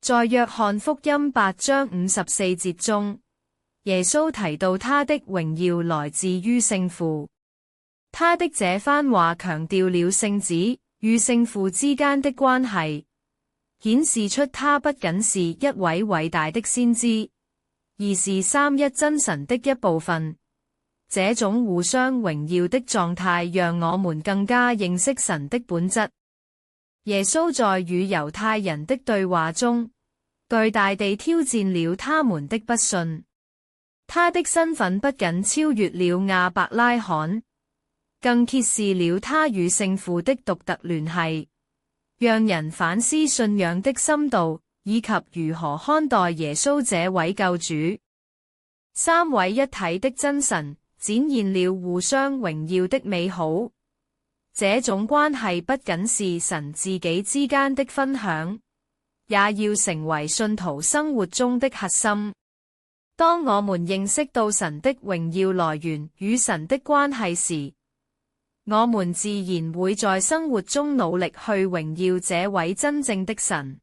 在約翰福音8章54節中，耶穌提到他的榮耀來自於聖父。他的這番話強調了聖子與聖父之間的關係，顯示出他不僅是一位偉大的先知，而是三一真神的一部分。這種互相榮耀的狀態讓我們更加認識神的本質。耶穌在與猶太人的對話中，巨大地挑戰了他們的不信。他的身份不僅超越了亞伯拉罕，更揭示了他與聖父的獨特聯繫，讓人反思信仰的深度，以及如何看待耶穌這位救主。三位一體的真神展現了互相榮耀的美好。這種關係不僅是神自己之間的分享，也要成為信徒生活中的核心。當我們認識到神的榮耀來源與神的關係時，我們自然會在生活中努力去榮耀這位真正的神。